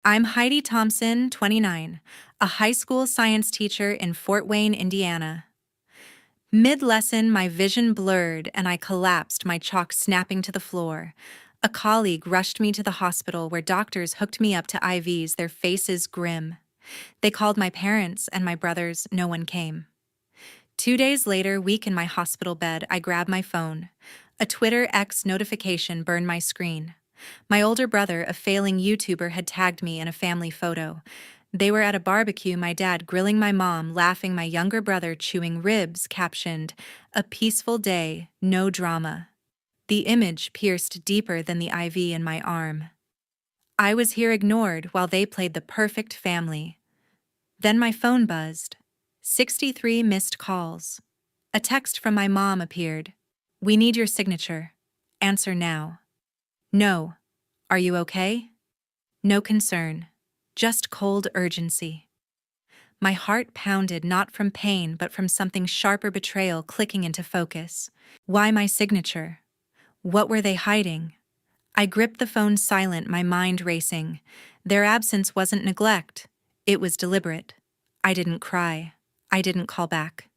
I'm Heidi Thompson, 29, a high school science teacher in Fort Wayne, Indiana. Mid-lesson, my vision blurred and I collapsed, my chalk snapping to the floor. A colleague rushed me to the hospital where doctors hooked me up to IVs, their faces grim. They called my parents and my brothers, no one came. 2 days later, weak in my hospital bed, I grabbed my phone. A Twitter X notification burned my screen. My older brother, a failing YouTuber, had tagged me in a family photo. They were at a barbecue, my dad grilling my mom, laughing, my younger brother chewing ribs, captioned, "A peaceful day, no drama." The image pierced deeper than the IV in my arm. I was here ignored while they played the perfect family. Then my phone buzzed. 63 missed calls. A text from my mom appeared. "We need your signature. Answer now." "No. Are you okay?" No concern. Just cold urgency. My heart pounded, not from pain but from something sharper, betrayal clicking into focus. Why my signature? What were they hiding? I gripped the phone silent, my mind racing. Their absence wasn't neglect. It was deliberate. I didn't cry. I didn't call back.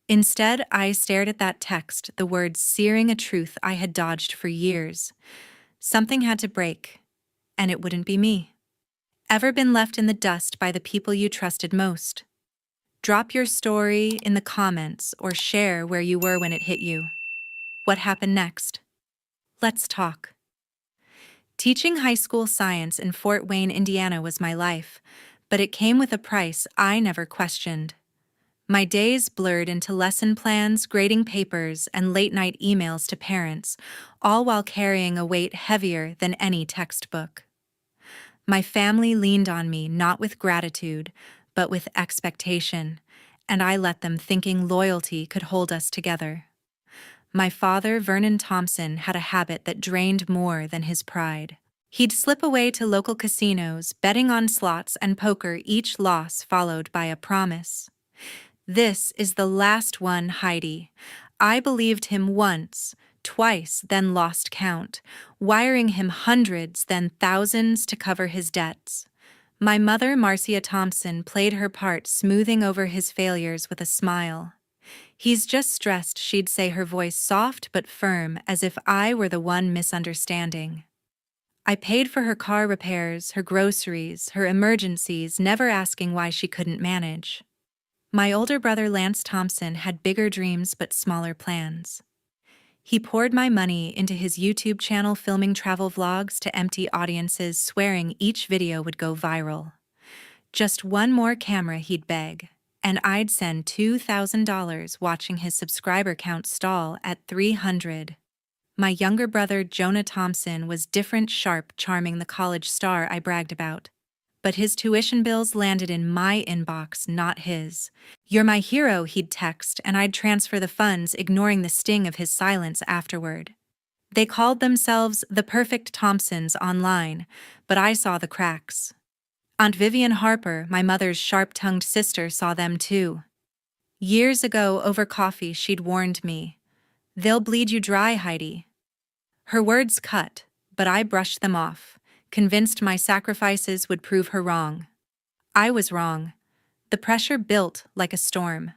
Instead, I stared at that text, the words searing a truth I had dodged for years. Something had to break, and it wouldn't be me. Ever been left in the dust by the people you trusted most? Drop your story in the comments or share where you were when it hit you. What happened next? Let's talk. Teaching high school science in Fort Wayne, Indiana was my life, but it came with a price I never questioned. My days blurred into lesson plans, grading papers, and late-night emails to parents, all while carrying a weight heavier than any textbook. My family leaned on me not with gratitude, but with expectation, and I let them, thinking loyalty could hold us together. My father, Vernon Thompson, had a habit that drained more than his pride. He'd slip away to local casinos, betting on slots and poker, each loss followed by a promise. "This is the last one, Heidi." I believed him once, twice, then lost count, wiring him hundreds, then thousands to cover his debts. My mother, Marcia Thompson, played her part, smoothing over his failures with a smile. "He's just stressed," she'd say, her voice soft but firm, as if I were the one misunderstanding. I paid for her car repairs, her groceries, her emergencies, never asking why she couldn't manage. My older brother, Lance Thompson, had bigger dreams but smaller plans. He poured my money into his YouTube channel, filming travel vlogs to empty audiences, swearing each video would go viral. Just one more camera, he'd beg, and I'd send $2,000, watching his subscriber count stall at 300. My younger brother, Jonah Thompson, was different, sharp, charming, the college star I bragged about. But his tuition bills landed in my inbox, not his. "You're my hero," he'd text, and I'd transfer the funds, ignoring the sting of his silence afterward. They called themselves the Perfect Thompsons online, but I saw the cracks. Aunt Vivian Harper, my mother's sharp-tongued sister, saw them too. Years ago, over coffee, she'd warned me, "They'll bleed you dry, Heidi." Her words cut, but I brushed them off, convinced my sacrifices would prove her wrong. I was wrong. The pressure built like a storm.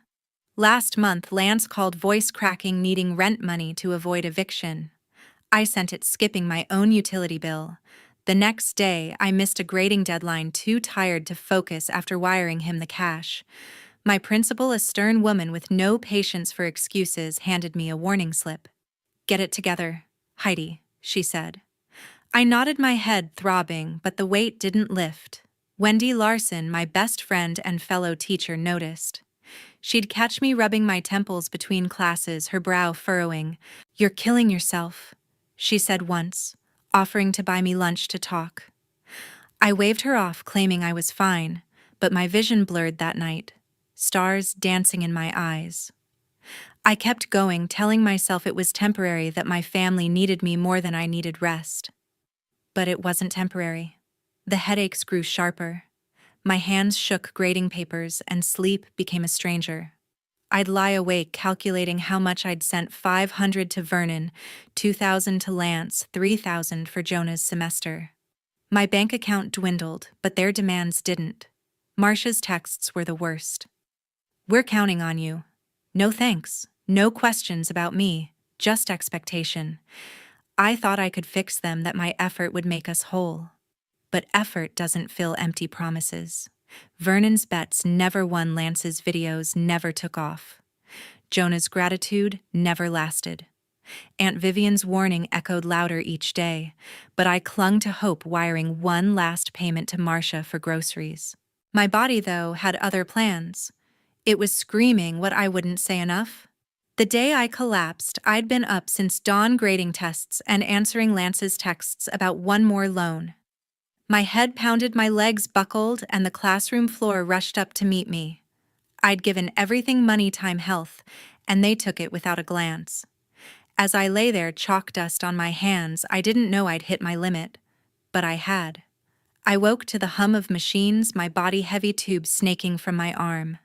Last month, Lance called, voice cracking, needing rent money to avoid eviction. I sent it, skipping my own utility bill. The next day, I missed a grading deadline, too tired to focus after wiring him the cash. My principal, a stern woman with no patience for excuses, handed me a warning slip. "Get it together, Heidi," she said. I nodded, my head throbbing, but the weight didn't lift. Wendy Larson, my best friend and fellow teacher, noticed. She'd catch me rubbing my temples between classes, her brow furrowing. "You're killing yourself," she said once, offering to buy me lunch to talk. I waved her off, claiming I was fine, but my vision blurred that night, stars dancing in my eyes. I kept going, telling myself it was temporary, that my family needed me more than I needed rest. But it wasn't temporary. The headaches grew sharper. My hands shook grading papers, and sleep became a stranger. I'd lie awake calculating how much I'd sent: 500 to Vernon, 2,000 to Lance, 3,000 for Jonah's semester. My bank account dwindled, but their demands didn't. Marcia's texts were the worst. "We're counting on you. No thanks. No questions about me. Just expectation." I thought I could fix them, that my effort would make us whole. But effort doesn't fill empty promises. Vernon's bets never won. Lance's videos never took off. Jonah's gratitude never lasted. Aunt Vivian's warning echoed louder each day, but I clung to hope, wiring one last payment to Marcia for groceries. My body, though, had other plans. It was screaming what I wouldn't say enough. The day I collapsed, I'd been up since dawn, grading tests and answering Lance's texts about one more loan. My head pounded, my legs buckled, and the classroom floor rushed up to meet me. I'd given everything money, time, health, and they took it without a glance. As I lay there, chalk dust on my hands, I didn't know I'd hit my limit, but I had. I woke to the hum of machines, my body heavy, tubes snaking from my arm.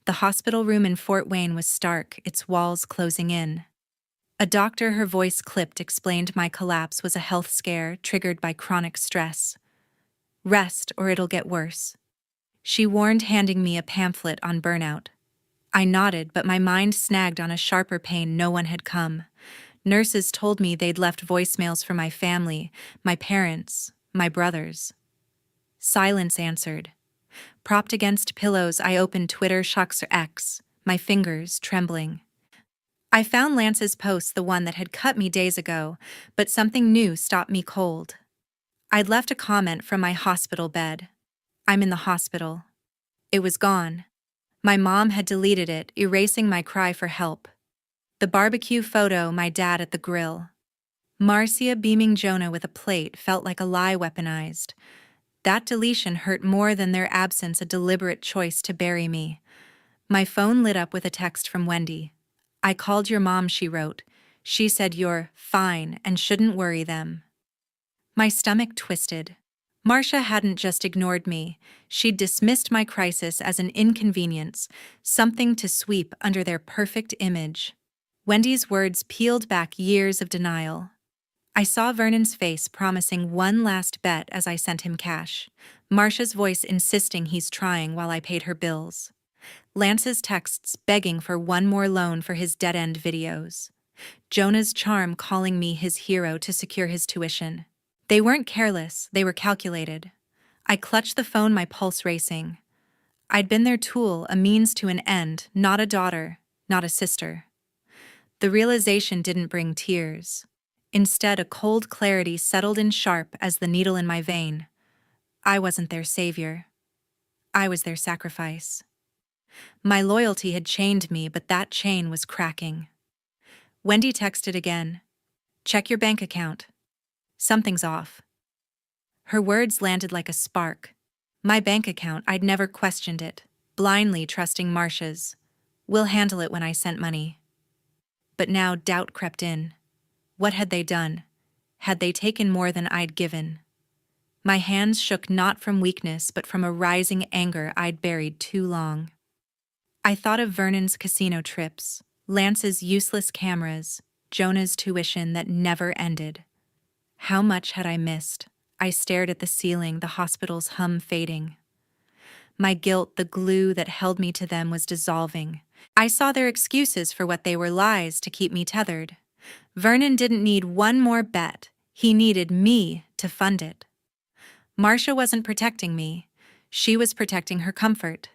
The hospital room in Fort Wayne was stark, its walls closing in. A doctor, her voice clipped, explained my collapse was a health scare triggered by chronic stress. "Rest or it'll get worse," she warned, handing me a pamphlet on burnout. I nodded, but my mind snagged on a sharper pain. No one had come. Nurses told me they'd left voicemails for my family, my parents, my brothers. Silence answered. Propped against pillows, I opened Twitter, Shocks or X, my fingers trembling. I found Lance's post, the one that had cut me days ago, but something new stopped me cold. I'd left a comment from my hospital bed. "I'm in the hospital." It was gone. My mom had deleted it, erasing my cry for help. The barbecue photo, my dad at the grill. Marcia beaming Jonah with a plate, felt like a lie weaponized. That deletion hurt more than their absence, a deliberate choice to bury me. My phone lit up with a text from Wendy. "I called your mom," she wrote. "She said you're fine and shouldn't worry them." My stomach twisted. Marcia hadn't just ignored me, she'd dismissed my crisis as an inconvenience, something to sweep under their perfect image. Wendy's words peeled back years of denial. I saw Vernon's face promising one last bet as I sent him cash. Marcia's voice insisting he's trying while I paid her bills. Lance's texts begging for one more loan for his dead-end videos. Jonah's charm calling me his hero to secure his tuition. They weren't careless, they were calculated. I clutched the phone, my pulse racing. I'd been their tool, a means to an end, not a daughter, not a sister. The realization didn't bring tears. Instead, a cold clarity settled in, sharp as the needle in my vein. I wasn't their savior. I was their sacrifice. My loyalty had chained me, but that chain was cracking. Wendy texted again. "Check your bank account. Something's off." Her words landed like a spark. My bank account, I'd never questioned it, blindly trusting Marcia's. "We'll handle it," when I sent money. But now doubt crept in. What had they done? Had they taken more than I'd given? My hands shook, not from weakness, but from a rising anger I'd buried too long. I thought of Vernon's casino trips, Lance's useless cameras, Jonah's tuition that never ended. How much had I missed? I stared at the ceiling, the hospital's hum fading. My guilt, the glue that held me to them, was dissolving. I saw their excuses for what they were, lies to keep me tethered. Vernon didn't need one more bet. He needed me to fund it. Marcia wasn't protecting me. She was protecting her comfort.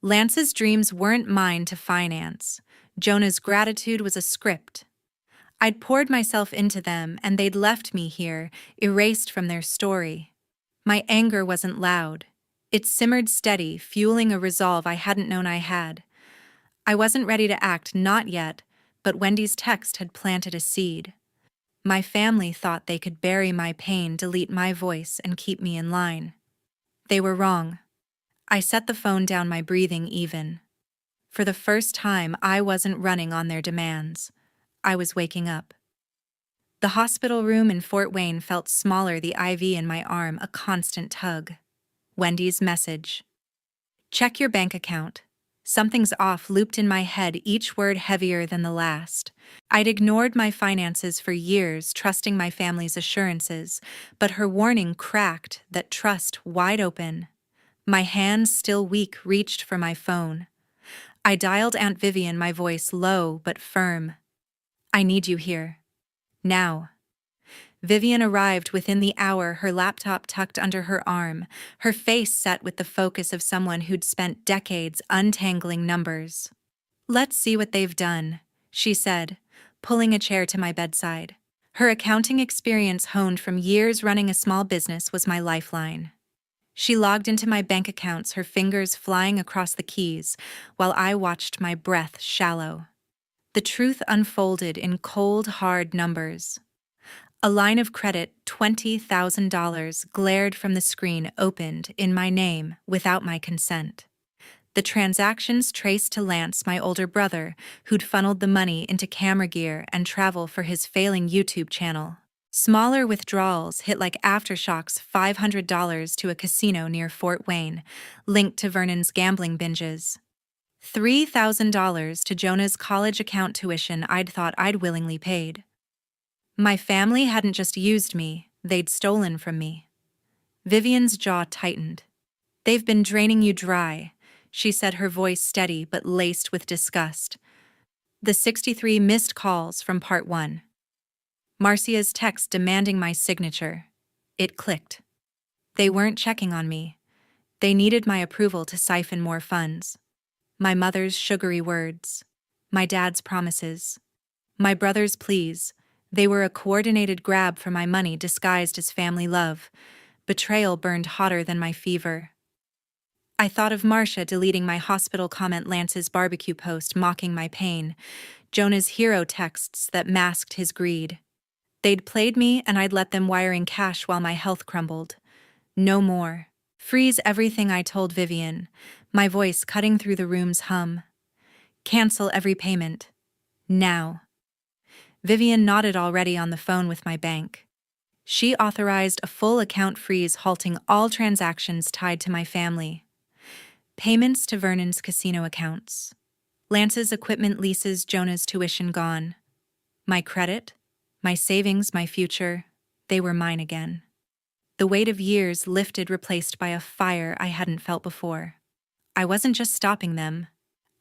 Lance's dreams weren't mine to finance. Jonah's gratitude was a script. I'd poured myself into them, and they'd left me here, erased from their story. My anger wasn't loud. It simmered steady, fueling a resolve I hadn't known I had. I wasn't ready to act, not yet, but Wendy's text had planted a seed. My family thought they could bury my pain, delete my voice, and keep me in line. They were wrong. I set the phone down, my breathing even. For the first time, I wasn't running on their demands. I was waking up. The hospital room in Fort Wayne felt smaller, the IV in my arm a constant tug. Wendy's message. "Check your bank account. Something's off looped in my head, each word heavier than the last. I'd ignored my finances for years, trusting my family's assurances, but her warning cracked that trust wide open. My hands, still weak, reached for my phone. I dialed Aunt Vivian, my voice low but firm. "I need you here. Now." Vivian arrived within the hour, her laptop tucked under her arm, her face set with the focus of someone who'd spent decades untangling numbers. "Let's see what they've done," she said, pulling a chair to my bedside. Her accounting experience, honed from years running a small business, was my lifeline. She logged into my bank accounts, her fingers flying across the keys, while I watched, my breath shallow. The truth unfolded in cold, hard numbers. A line of credit, $20,000, glared from the screen, opened in my name without my consent. The transactions traced to Lance, my older brother, who'd funneled the money into camera gear and travel for his failing YouTube channel. Smaller withdrawals hit like aftershocks, $500 to a casino near Fort Wayne, linked to Vernon's gambling binges. $3,000 to Jonah's college account tuition I'd thought I'd willingly paid. My family hadn't just used me, they'd stolen from me. Vivian's jaw tightened. "They've been draining you dry," she said, her voice steady but laced with disgust. The 63 missed calls from part 1. Marcia's text demanding my signature. It clicked. They weren't checking on me. They needed my approval to siphon more funds. My mother's sugary words. My dad's promises. My brother's pleas. They were a coordinated grab for my money disguised as family love. Betrayal burned hotter than my fever. I thought of Marcia deleting my hospital comment, Lance's barbecue post mocking my pain, Jonah's hero texts that masked his greed. They'd played me, and I'd let them wiring cash while my health crumbled. No more. Freeze everything, I told Vivian, my voice cutting through the room's hum. Cancel every payment. Now. Vivian nodded, already on the phone with my bank. She authorized a full account freeze, halting all transactions tied to my family. Payments to Vernon's casino accounts. Lance's equipment leases, Jonah's tuition gone. My credit, my savings, my future, they were mine again. The weight of years lifted, replaced by a fire I hadn't felt before. I wasn't just stopping them.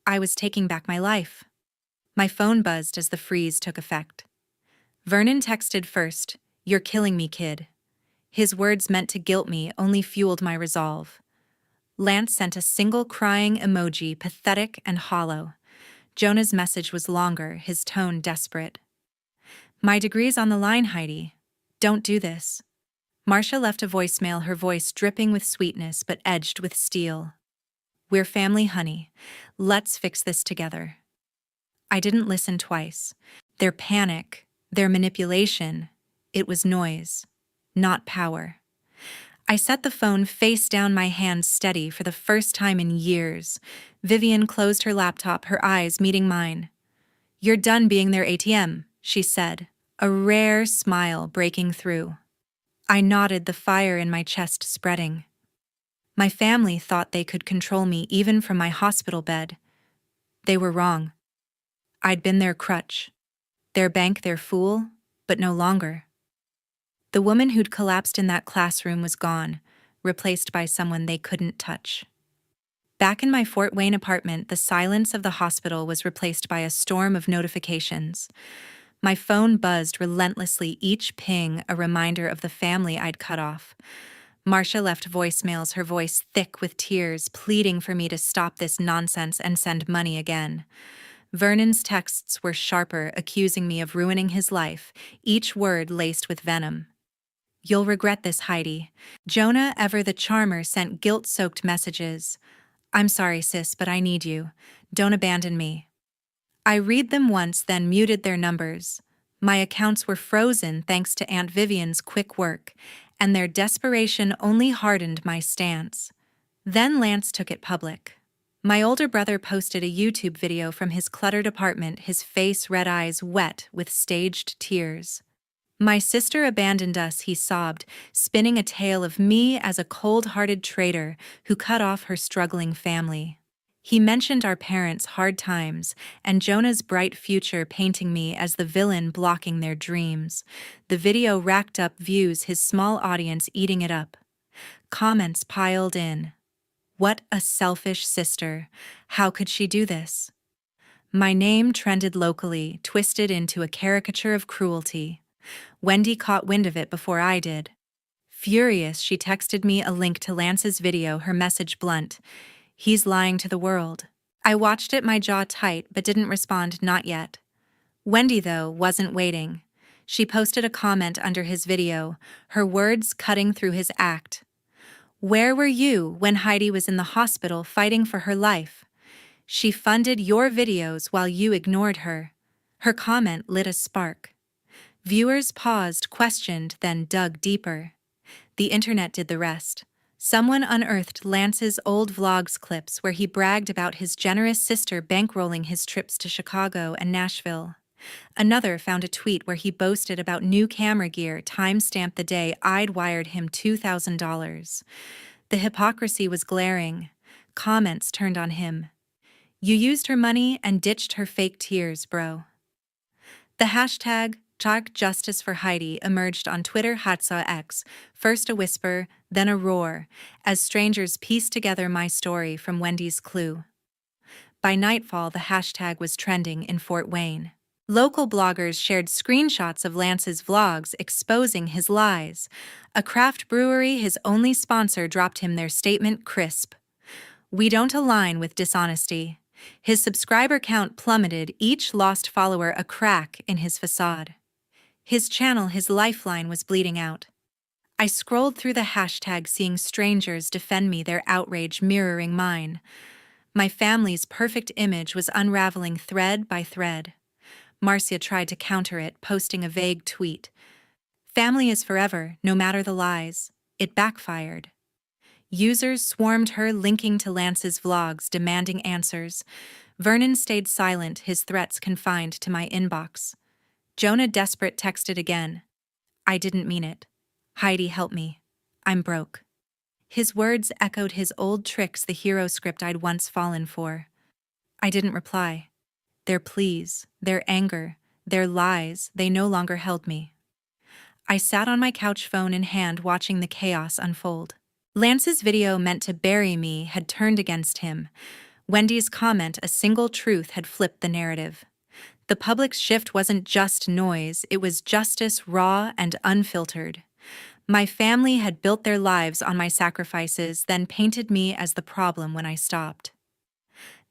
I was taking back my life. My phone buzzed as the freeze took effect. Vernon texted first, "You're killing me, kid." His words, meant to guilt me, only fueled my resolve. Lance sent a single crying emoji, pathetic and hollow. Jonah's message was longer, his tone desperate. "My degree's on the line, Heidi. Don't do this." Marcia left a voicemail, her voice dripping with sweetness but edged with steel. "We're family, honey. Let's fix this together." I didn't listen twice. Their panic, their manipulation, it was noise, not power. I set the phone face down, my hands steady for the first time in years. Vivian closed her laptop, her eyes meeting mine. "You're done being their ATM," she said, a rare smile breaking through. I nodded, the fire in my chest spreading. My family thought they could control me even from my hospital bed. They were wrong. I'd been their crutch, their bank, their fool, but no longer. The woman who'd collapsed in that classroom was gone, replaced by someone they couldn't touch. Back in my Fort Wayne apartment, the silence of the hospital was replaced by a storm of notifications. My phone buzzed relentlessly, each ping a reminder of the family I'd cut off. Marcia left voicemails, her voice thick with tears, pleading for me to stop this nonsense and send money again. Vernon's texts were sharper, accusing me of ruining his life, each word laced with venom. "You'll regret this, Heidi." Jonah, ever the charmer, sent guilt-soaked messages. "I'm sorry, sis, but I need you. Don't abandon me." I read them once, then muted their numbers. My accounts were frozen thanks to Aunt Vivian's quick work, and their desperation only hardened my stance. Then Lance took it public. My older brother posted a YouTube video from his cluttered apartment, his face, red eyes wet with staged tears. "My sister abandoned us," he sobbed, spinning a tale of me as a cold-hearted traitor who cut off her struggling family. He mentioned our parents' hard times and Jonah's bright future, painting me as the villain blocking their dreams. The video racked up views, his small audience eating it up. Comments piled in. What a selfish sister. How could she do this? My name trended locally, twisted into a caricature of cruelty. Wendy caught wind of it before I did. Furious, she texted me a link to Lance's video, her message blunt. He's lying to the world. I watched it, my jaw tight, but didn't respond, not yet. Wendy, though, wasn't waiting. She posted a comment under his video, her words cutting through his act. Where were you when Heidi was in the hospital fighting for her life? She funded your videos while you ignored her. Her comment lit a spark. Viewers paused, questioned, then dug deeper. The internet did the rest. Someone unearthed Lance's old vlogs clips where he bragged about his generous sister bankrolling his trips to Chicago and Nashville. Another found a tweet where he boasted about new camera gear, time-stamped the day I'd wired him $2,000. The hypocrisy was glaring. Comments turned on him. You used her money and ditched her fake tears, bro. The hashtag #Justice for Heidi emerged on Twitter, #X, first a whisper, then a roar, as strangers pieced together my story from Wendy's clue. By nightfall, the hashtag was trending in Fort Wayne. Local bloggers shared screenshots of Lance's vlogs exposing his lies. A craft brewery, his only sponsor, dropped him their statement crisp. We don't align with dishonesty. His subscriber count plummeted, each lost follower a crack in his facade. His channel, his lifeline, was bleeding out. I scrolled through the hashtag, seeing strangers defend me, their outrage mirroring mine. My family's perfect image was unraveling thread by thread. Marcia tried to counter it, posting a vague tweet. Family is forever, no matter the lies. It backfired. Users swarmed her, linking to Lance's vlogs, demanding answers. Vernon stayed silent, his threats confined to my inbox. Jonah, desperate, texted again. I didn't mean it. Heidi, help me. I'm broke. His words echoed his old tricks, the hero script I'd once fallen for. I didn't reply. Their pleas, their anger, their lies, they no longer held me. I sat on my couch, phone in hand, watching the chaos unfold. Lance's video, meant to bury me, had turned against him. Wendy's comment, a single truth, had flipped the narrative. The public's shift wasn't just noise, it was justice, raw and unfiltered. My family had built their lives on my sacrifices, then painted me as the problem when I stopped.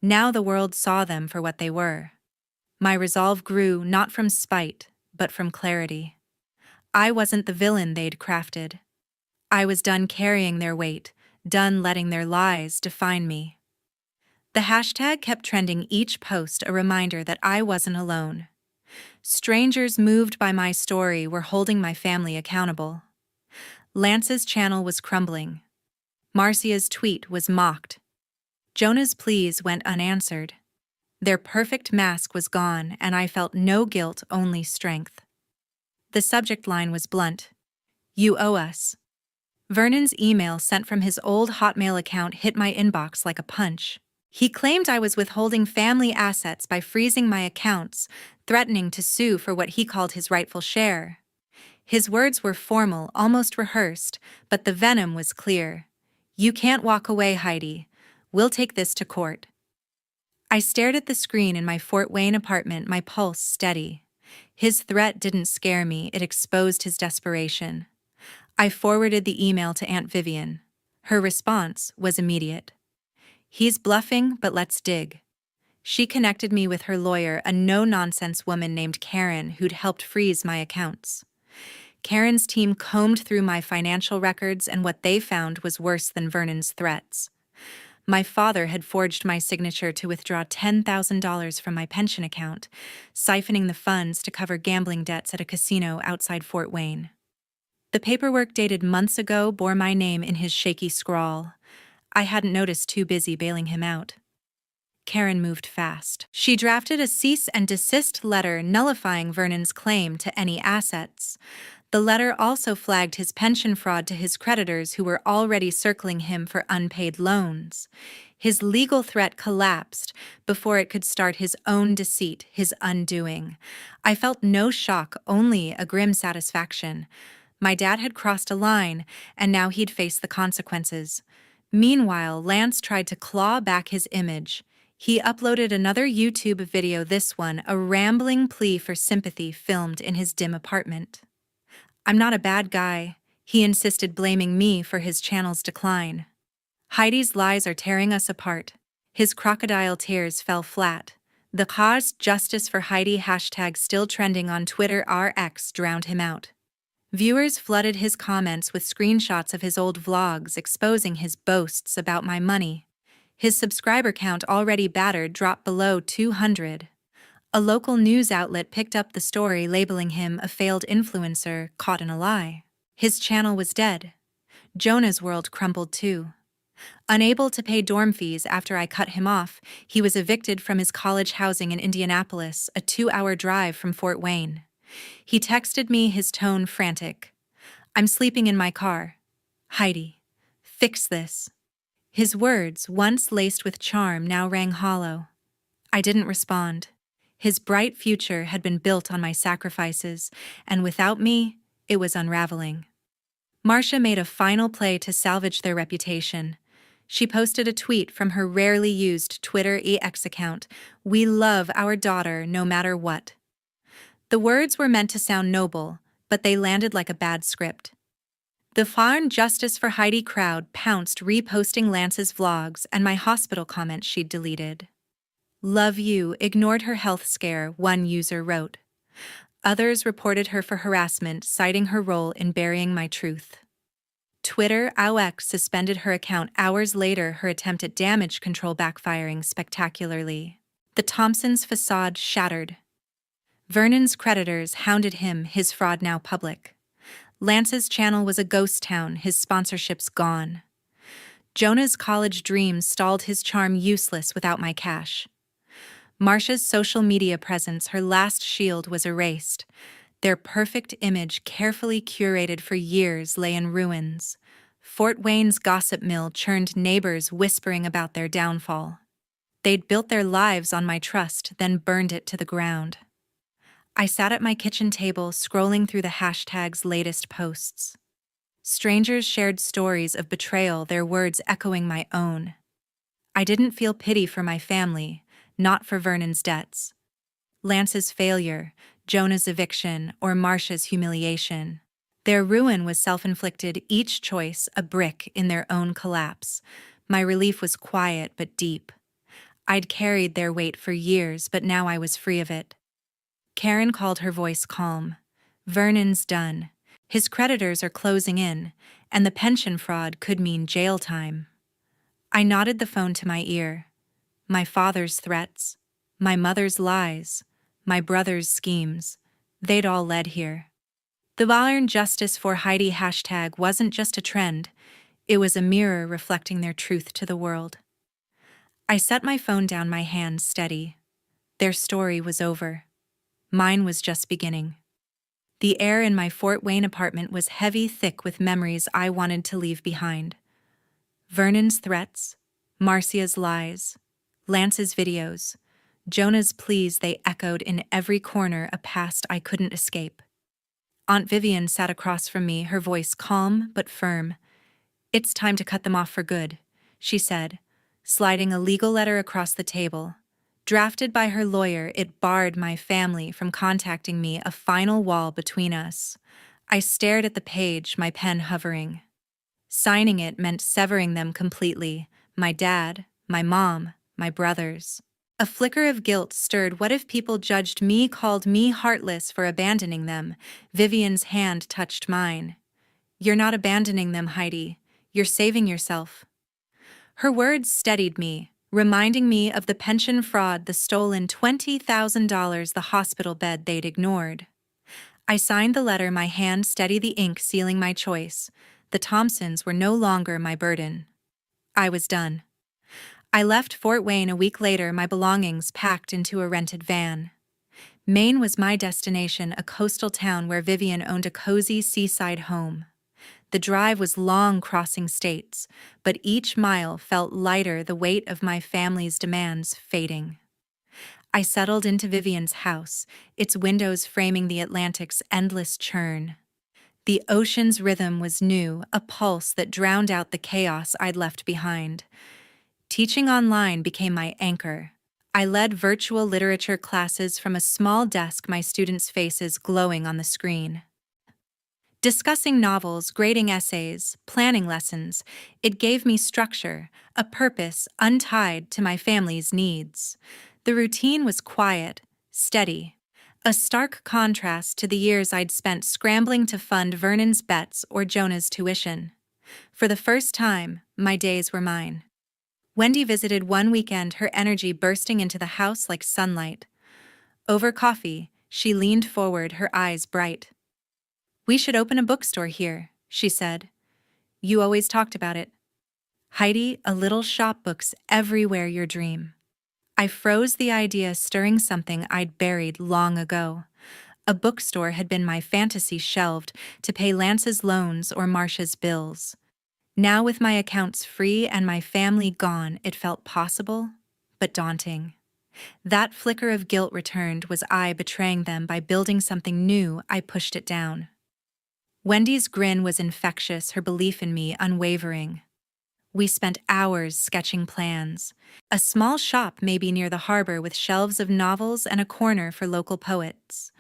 Now the world saw them for what they were. My resolve grew, not from spite, but from clarity. I wasn't the villain they'd crafted. I was done carrying their weight, done letting their lies define me. The hashtag kept trending, each post a reminder that I wasn't alone. Strangers moved by my story were holding my family accountable. Lance's channel was crumbling. Marcia's tweet was mocked. Jonah's pleas went unanswered. Their perfect mask was gone, and I felt no guilt, only strength. The subject line was blunt. You owe us. Vernon's email, sent from his old Hotmail account, hit my inbox like a punch. He claimed I was withholding family assets by freezing my accounts, threatening to sue for what he called his rightful share. His words were formal, almost rehearsed, but the venom was clear. You can't walk away, Heidi. We'll take this to court. I stared at the screen in my Fort Wayne apartment, my pulse steady. His threat didn't scare me, it exposed his desperation. I forwarded the email to Aunt Vivian. Her response was immediate. He's bluffing, but let's dig. She connected me with her lawyer, a no-nonsense woman named Karen who'd helped freeze my accounts. Karen's team combed through my financial records, and what they found was worse than Vernon's threats. My father had forged my signature to withdraw $10,000 from my pension account, siphoning the funds to cover gambling debts at a casino outside Fort Wayne. The paperwork, dated months ago, bore my name in his shaky scrawl. I hadn't noticed, too busy bailing him out. Karen moved fast. She drafted a cease and desist letter nullifying Vernon's claim to any assets. The letter also flagged his pension fraud to his creditors who were already circling him for unpaid loans. His legal threat collapsed before it could start his own deceit, his undoing. I felt no shock, only a grim satisfaction. My dad had crossed a line, and now he'd face the consequences. Meanwhile, Lance tried to claw back his image. He uploaded another YouTube video, this one a rambling plea for sympathy filmed in his dim apartment. "I'm not a bad guy," he insisted, blaming me for his channel's decline. "Heidi's lies are tearing us apart." His crocodile tears fell flat. The cause Justice for Heidi hashtag still trending on Twitter RX drowned him out. Viewers flooded his comments with screenshots of his old vlogs exposing his boasts about my money. His subscriber count, already battered, dropped below 200. A local news outlet picked up the story, labeling him a failed influencer caught in a lie. His channel was dead. Jonah's world crumbled too. Unable to pay dorm fees after I cut him off, he was evicted from his college housing in Indianapolis, a 2-hour drive from Fort Wayne. He texted me, his tone frantic. "I'm sleeping in my car. Heidi, fix this." His words, once laced with charm, now rang hollow. I didn't respond. His bright future had been built on my sacrifices, and without me, it was unraveling. Marcia made a final play to salvage their reputation. She posted a tweet from her rarely used Twitter EX account, "We love our daughter no matter what." The words were meant to sound noble, but they landed like a bad script. The Farn Justice for Heidi crowd pounced, reposting Lance's vlogs and my hospital comment she'd deleted. "Love you, ignored her health scare," one user wrote. Others reported her for harassment, citing her role in burying my truth. Twitter AUX suspended her account hours later, her attempt at damage control backfiring spectacularly. The Thompsons' facade shattered. Vernon's creditors hounded him, his fraud now public. Lance's channel was a ghost town, his sponsorships gone. Jonah's college dreams stalled, his charm useless without my cash. Marcia's social media presence, her last shield, was erased. Their perfect image, carefully curated for years, lay in ruins. Fort Wayne's gossip mill churned, neighbors whispering about their downfall. They'd built their lives on my trust, then burned it to the ground. I sat at my kitchen table, scrolling through the hashtag's latest posts. Strangers shared stories of betrayal, their words echoing my own. I didn't feel pity for my family, not for Vernon's debts. Lance's failure, Jonah's eviction, or Marcia's humiliation. Their ruin was self-inflicted, each choice a brick in their own collapse. My relief was quiet but deep. I'd carried their weight for years, but now I was free of it. Karen called, her voice calm. "Vernon's done. His creditors are closing in, and the pension fraud could mean jail time." I nodded the phone to my ear. My father's threats, my mother's lies, my brother's schemes, they'd all led here. The Farn Justice for Heidi hashtag wasn't just a trend, it was a mirror reflecting their truth to the world. I set my phone down, my hands steady. Their story was over. Mine was just beginning. The air in my Fort Wayne apartment was heavy, thick with memories I wanted to leave behind. Vernon's threats, Marcia's lies, Lance's videos, Jonah's pleas, they echoed in every corner, a past I couldn't escape. Aunt Vivian sat across from me, her voice calm but firm. "It's time to cut them off for good," she said, sliding a legal letter across the table. Drafted by her lawyer, it barred my family from contacting me, a final wall between us. I stared at the page, my pen hovering. Signing it meant severing them completely, my dad, my mom, my brothers. A flicker of guilt stirred. What if people judged me, called me heartless for abandoning them? Vivian's hand touched mine. "You're not abandoning them, Heidi. You're saving yourself." Her words steadied me, reminding me of the pension fraud, the stolen $20,000, the hospital bed they'd ignored. I signed the letter, my hand steady, the ink sealing my choice. The Thompsons were no longer my burden. I was done. I left Fort Wayne a week later, my belongings packed into a rented van. Maine was my destination, a coastal town where Vivian owned a cozy seaside home. The drive was long, crossing states, but each mile felt lighter, the weight of my family's demands fading. I settled into Vivian's house, its windows framing the Atlantic's endless churn. The ocean's rhythm was new, a pulse that drowned out the chaos I'd left behind. Teaching online became my anchor. I led virtual literature classes from a small desk, my students' faces glowing on the screen. Discussing novels, grading essays, planning lessons, it gave me structure, a purpose untied to my family's needs. The routine was quiet, steady, a stark contrast to the years I'd spent scrambling to fund Vernon's bets or Jonah's tuition. For the first time, my days were mine. Wendy visited one weekend, her energy bursting into the house like sunlight. Over coffee, she leaned forward, her eyes bright. "We should open a bookstore here," she said. "You always talked about it. Heidi, a little shop, books everywhere, your dream." I froze, the idea stirring something I'd buried long ago. A bookstore had been my fantasy, shelved to pay Lance's loans or Marcia's bills. Now, with my accounts free and my family gone, it felt possible, but daunting. That flicker of guilt returned. Was I betraying them by building something new? I pushed it down. Wendy's grin was infectious, her belief in me unwavering. We spent hours sketching plans. A small shop, maybe near the harbor, with shelves of novels and a corner for local poets.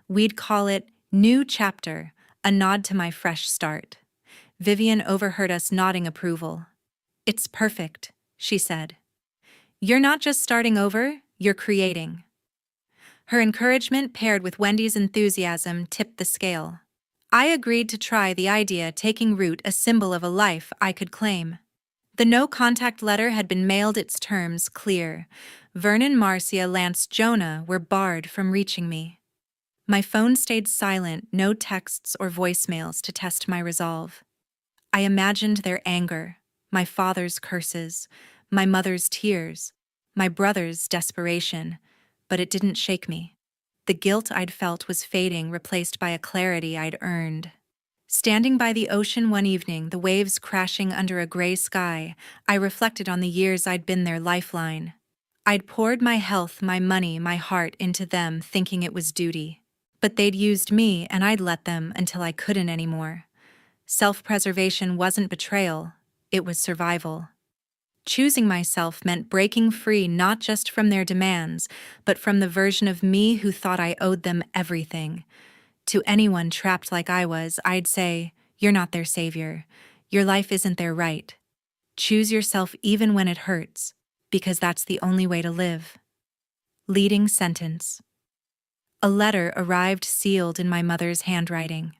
We'd call it New Chapter, a nod to my fresh start. Vivian overheard us nodding approval. "It's perfect," she said. "You're not just starting over, you're creating." Her encouragement, paired with Wendy's enthusiasm, tipped the scale. I agreed to try the idea, taking root, a symbol of a life I could claim. The no-contact letter had been mailed, its terms clear. Vernon, Marcia, Lance, Jonah were barred from reaching me. My phone stayed silent, no texts or voicemails to test my resolve. I imagined their anger, my father's curses, my mother's tears, my brother's desperation, but it didn't shake me. The guilt I'd felt was fading, replaced by a clarity I'd earned. Standing by the ocean one evening, the waves crashing under a gray sky, I reflected on the years I'd been their lifeline. I'd poured my health, my money, my heart into them, thinking it was duty. But they'd used me, and I'd let them until I couldn't anymore. Self-preservation wasn't betrayal, it was survival. Choosing myself meant breaking free, not just from their demands, but from the version of me who thought I owed them everything. To anyone trapped like I was, I'd say, "You're not their savior. Your life isn't their right. Choose yourself even when it hurts, because that's the only way to live." Leading sentence. A letter arrived, sealed in my mother's handwriting.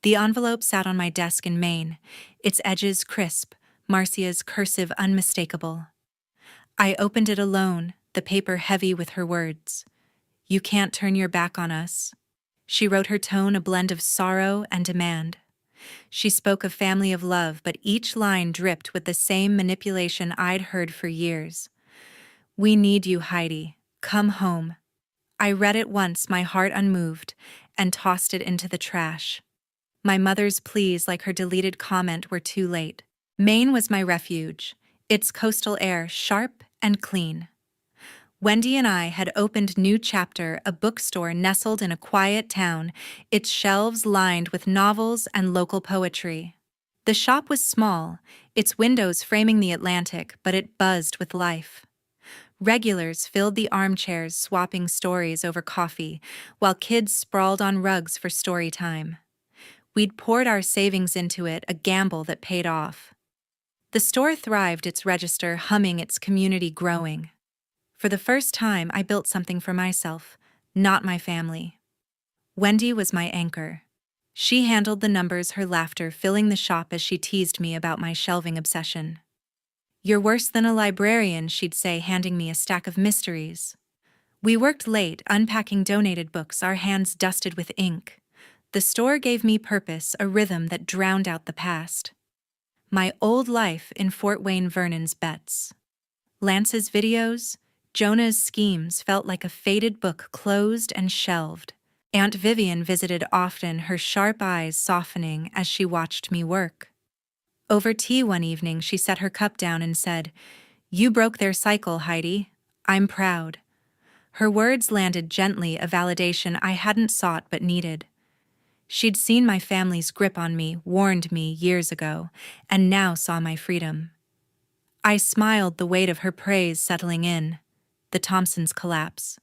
The envelope sat on my desk in Maine, its edges crisp, Marcia's cursive unmistakable. I opened it alone, the paper heavy with her words. "You can't turn your back on us." She wrote, her tone a blend of sorrow and demand. She spoke of family, of love, but each line dripped with the same manipulation I'd heard for years. "We need you, Heidi. Come home." I read it once, my heart unmoved, and tossed it into the trash. My mother's pleas, like her deleted comment, were too late. Maine was my refuge, its coastal air sharp and clean. Wendy and I had opened New Chapter, a bookstore nestled in a quiet town, its shelves lined with novels and local poetry. The shop was small, its windows framing the Atlantic, but it buzzed with life. Regulars filled the armchairs, swapping stories over coffee, while kids sprawled on rugs for story time. We'd poured our savings into it, a gamble that paid off. The store thrived, its register humming, its community growing. For the first time, I built something for myself, not my family. Wendy was my anchor. She handled the numbers, her laughter filling the shop as she teased me about my shelving obsession. "You're worse than a librarian," she'd say, handing me a stack of mysteries. We worked late, unpacking donated books, our hands dusted with ink. The store gave me purpose, a rhythm that drowned out the past. My old life in Fort Wayne, Vernon's bets. Lance's videos, Jonah's schemes felt like a faded book closed and shelved. Aunt Vivian visited often, her sharp eyes softening as she watched me work. Over tea one evening, she set her cup down and said, "You broke their cycle, Heidi. I'm proud." Her words landed gently, a validation I hadn't sought but needed. She'd seen my family's grip on me, warned me years ago, and now saw my freedom. I smiled, the weight of her praise settling in. The Thompsons' collapse.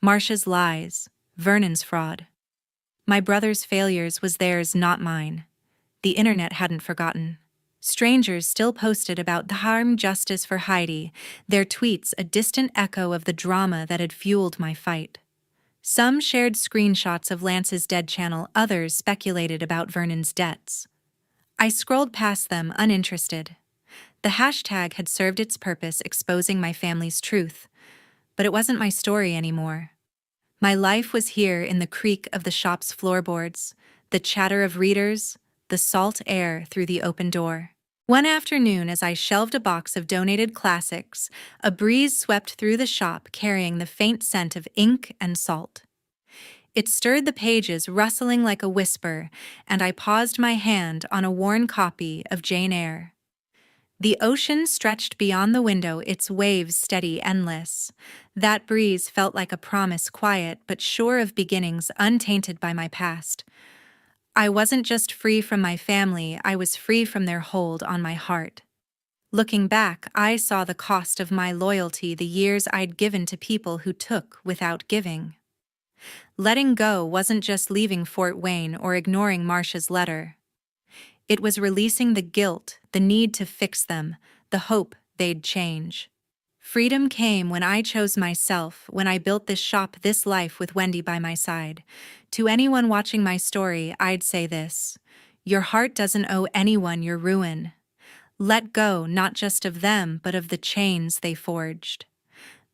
Marcia's lies. Vernon's fraud. My brother's failures was theirs, not mine. The internet hadn't forgotten. Strangers still posted about the harm justice for Heidi, their tweets a distant echo of the drama that had fueled my fight. Some shared screenshots of Lance's dead channel, others speculated about Vernon's debts. I scrolled past them, uninterested. The hashtag had served its purpose, exposing my family's truth, but it wasn't my story anymore. My life was here in the creak of the shop's floorboards, the chatter of readers, the salt air through the open door. One afternoon, as I shelved a box of donated classics, a breeze swept through the shop carrying the faint scent of ink and salt. It stirred the pages, rustling like a whisper, and I paused my hand on a worn copy of Jane Eyre. The ocean stretched beyond the window, its waves steady, endless. That breeze felt like a promise, quiet but sure of beginnings, untainted by my past. I wasn't just free from my family, I was free from their hold on my heart. Looking back, I saw the cost of my loyalty, the years I'd given to people who took without giving. Letting go wasn't just leaving Fort Wayne or ignoring Marcia's letter. It was releasing the guilt, the need to fix them, the hope they'd change. Freedom came when I chose myself, when I built this shop, this life with Wendy by my side. To anyone watching my story, I'd say this: your heart doesn't owe anyone your ruin. Let go, not just of them, but of the chains they forged.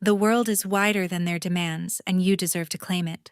The world is wider than their demands, and you deserve to claim it.